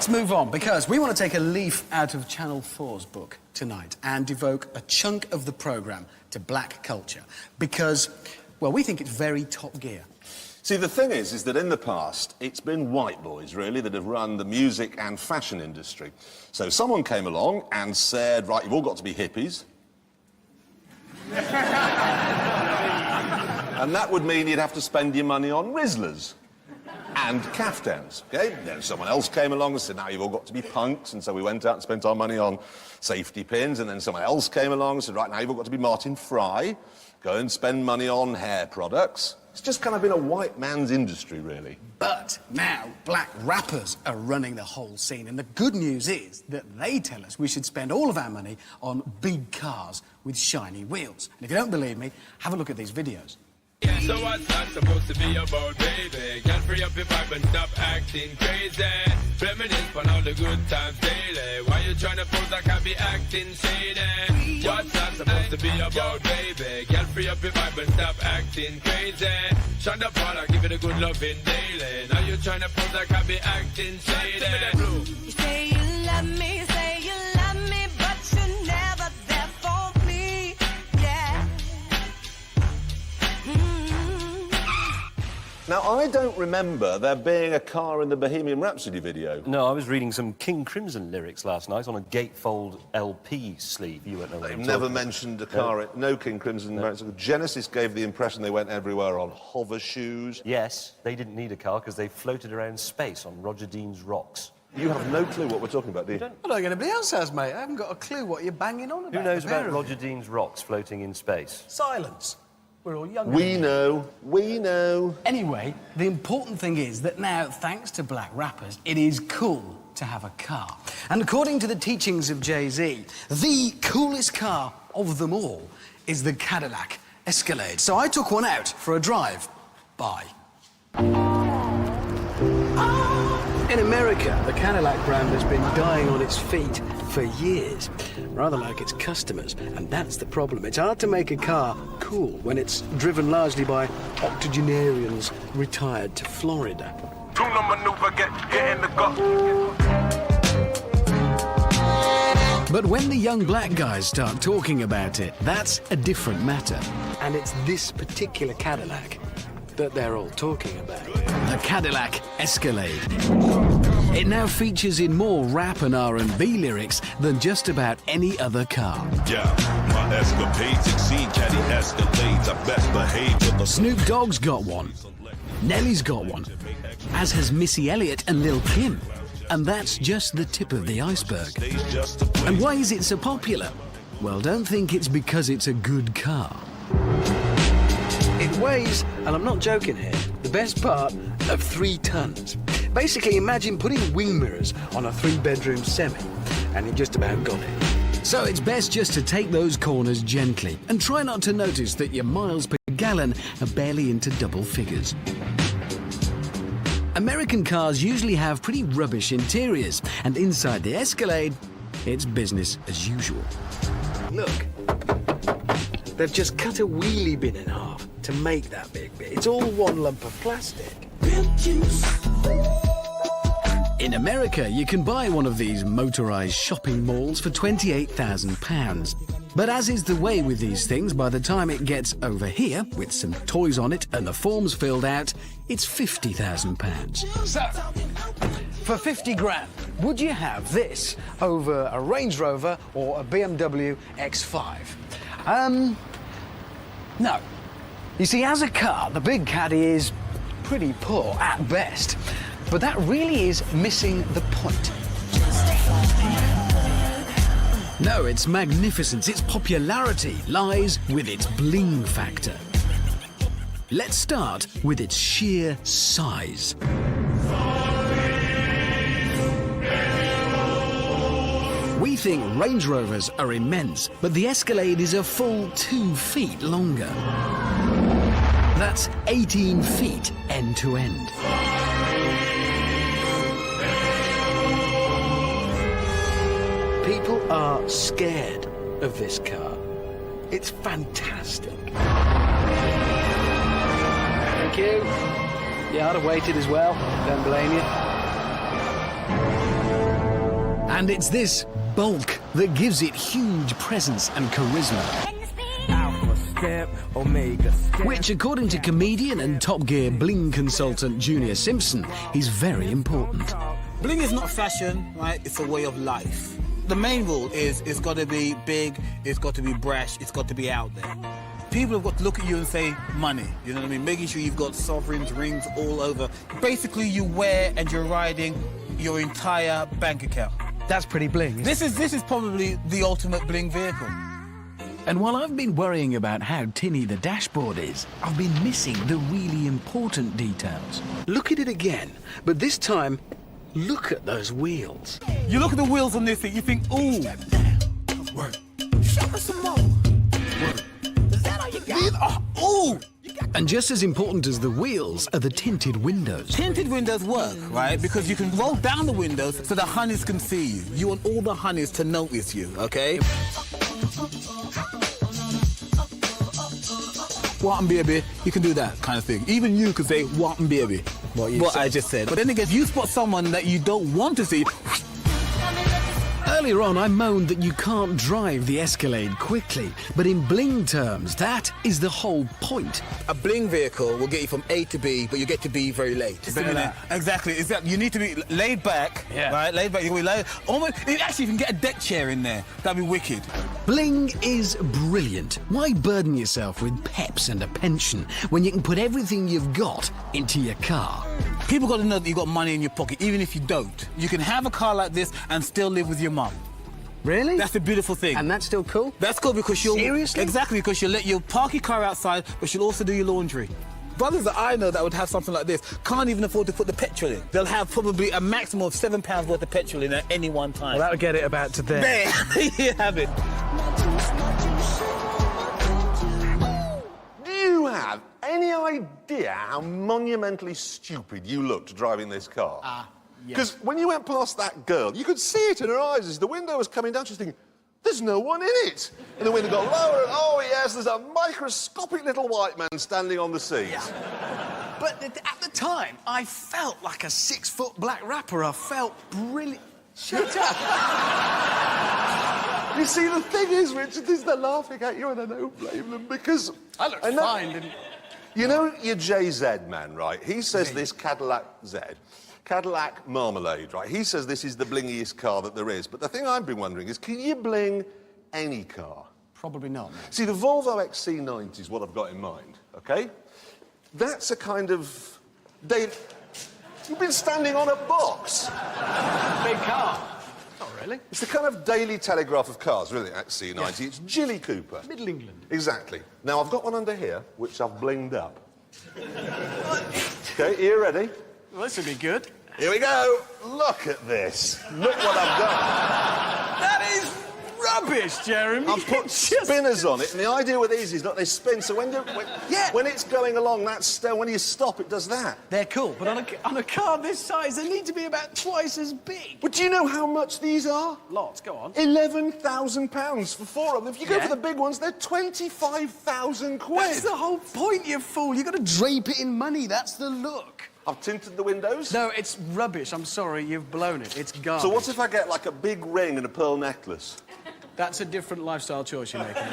let's move on, because we want to take a leaf out of Channel 4's book tonight and devote a chunk of the programme to black culture. Because, well, we think it's very top gear. See, the thing is that in the past, it's been white boys, really, that have run the music and fashion industry. So someone came along and said, right, you've all got to be hippies. And that would mean you'd have to spend your money on Rizzlers and caftans, OK? Then someone else came along and said, now you've all got to be punks, and so we went out and spent our money on safety pins, and then someone else came along and said, right, now you've all got to be Martin Fry, go and spend money on hair products. It's just kind of been a white man's industry, really. But now black rappers are running the whole scene, and the good news is that they tell us we should spend all of our money on big cars with shiny wheels. And if you don't believe me, have a look at these videos. Yeah, so what's that supposed to be about, baby? Can't free up your vibe and stop acting crazy. Reminisce on all the good times daily. Why you trying to pose like I be acting shady? What's that supposed to be about, baby? Can't free up your vibe and stop acting crazy. Shonda Paula, give it a good loving daily. Now you trying to pose like I be acting shady. You say you love me, but you're never there for me. Yeah. Now, I don't remember there being a car in the Bohemian Rhapsody video. No, I was reading some King Crimson lyrics last night on a gatefold LP sleeve. You won't know what They've I'm never talking mentioned a car, no King Crimson. No. Genesis gave the impression they went everywhere on hover shoes. Yes, they didn't need a car because they floated around space on Roger Dean's rocks. You have no clue what we're talking about, do you? I don't think anybody else has, mate. I haven't got a clue what you're banging on about. Who knows about Roger Dean's rocks floating in space? Silence. We're all young. We know. Anyway, the important thing is that now, thanks to black rappers, it is cool to have a car. And according to the teachings of Jay-Z, the coolest car of them all is the Cadillac Escalade. So I took one out for a drive. Bye. In America, the Cadillac brand has been dying on its feet for years, rather like its customers, and that's the problem. It's hard to make a car cool when it's driven largely by octogenarians retired to Florida. Tuna maneuver, get in the gut. But when the young black guys start talking about it, that's a different matter. And it's this particular Cadillac that they're all talking about. The Cadillac Escalade. It now features in more rap and R&B lyrics than just about any other car. Yeah, my escapades exceed Caddy Escalades. I best behave to the... Snoop Dogg's got one. Nelly's got one. As has Missy Elliott and Lil' Kim. And that's just the tip of the iceberg. And why is it so popular? Well, don't think it's because it's a good car. It weighs, and I'm not joking here, the best part of 3 tons. Basically, imagine putting wing mirrors on a 3-bedroom semi, and you just about got it. So it's best just to take those corners gently, and try not to notice that your miles per gallon are barely into double figures. American cars usually have pretty rubbish interiors, and inside the Escalade, it's business as usual. Look. They've just cut a wheelie bin in half to make that big bit. It's all one lump of plastic. In America, you can buy one of these motorised shopping malls for £28,000. But as is the way with these things, by the time it gets over here, with some toys on it and the forms filled out, it's £50,000. So, for 50 grand, would you have this over a Range Rover or a BMW X5? No. You see, as a car, the big Caddy is pretty poor at best. But that really is missing the point. No, its magnificence, its popularity lies with its bling factor. Let's start with its sheer size. We think Range Rovers are immense, but the Escalade is a full 2 feet longer. That's 18 feet end to end. People are scared of this car. It's fantastic. Thank you. Yeah, I'd have waited as well. Don't blame you. And it's this bulk that gives it huge presence and charisma. Which, according to comedian and Top Gear bling consultant Junior Simpson, is very important. Bling is not fashion, right? It's a way of life. The main rule is it's got to be big, it's got to be brash, it's got to be out there. People have got to look at you and say, money, you know what I mean? Making sure you've got sovereigns, rings all over. Basically, you wear and you're riding your entire bank account. That's pretty bling. This is probably the ultimate bling vehicle. And while I've been worrying about how tinny the dashboard is, I've been missing the really important details. Look at it again, but this time, look at those wheels. You look at the wheels on this thing, you think, ooh. Work. Show us some more. Work. Is that all you got? Ooh. And just as important as the wheels are the tinted windows. Tinted windows work, right? Because you can roll down the windows so the honeys can see you. You want all the honeys to notice you, okay? What baby, you can do that kind of thing. Even you could say, what baby. What I just said. But then again, if you spot someone that you don't want to see. Earlier on, I moaned that you can't drive the Escalade quickly, but in bling terms, that is the whole point. A bling vehicle will get you from A to B, but you get to B very late. Exactly. You need to be laid back, right? Laid back. You can be laid. Almost. Actually, you can get a deck chair in there. That'd be wicked. Bling is brilliant. Why burden yourself with peps and a pension when you can put everything you've got into your car? People got to know that you got money in your pocket, even if you don't. You can have a car like this and still live with your mum. Really? That's the beautiful thing. And that's still cool? That's cool because you'll... Seriously? Exactly, because you'll park your car outside, but she'll also do your laundry. Brothers that I know that would have something like this can't even afford to put the petrol in. They'll have probably a maximum of £7 worth of petrol in at any one time. Well, that'll get it about to there. There, you have it. Do you have any idea how monumentally stupid you looked driving this car? Because when you went past that girl, you could see it in her eyes as the window was coming down. She was thinking, there's no one in it. And the window got lower, and oh yes, there's a microscopic little white man standing on the seat. Yeah. But at the time, I felt like a 6-foot black rapper. I felt brilliant. Shut up. You see, the thing is, Richard, is they're laughing at you, and I don't blame them, because... I looked fine, didn't You know your JZ man, right? He says this Cadillac Z, Cadillac Marmalade, right? He says this is the blingiest car that there is. But the thing I've been wondering is, can you bling any car? Probably not. See, the Volvo XC90 is what I've got in mind, OK? That's a kind of... You've been standing on a box. Big car. Not really. It's the kind of Daily Telegraph of cars, really, XC90. Yeah. It's Jilly Cooper. Middle England. Exactly. Now, I've got one under here, which I've blinged up. OK, are you ready? Well, this would be good. Here we go. Look at this. Look what I've done. That is rubbish, Jeremy. I've put spinners on it, and the idea with these is that they spin, so when it's going along, when you stop, it does that. They're cool, but on a car this size, they need to be about twice as big. But do you know how much these are? Lots, go on. £11,000 for 4 of them. If you go for the big ones, they're 25,000 quid. That's the whole point, you fool. You've got to drape it in money. That's the look. I've tinted the windows. No, it's rubbish. I'm sorry, you've blown it. It's garbage. So what if I get, like, a big ring and a pearl necklace? That's a different lifestyle choice you're making.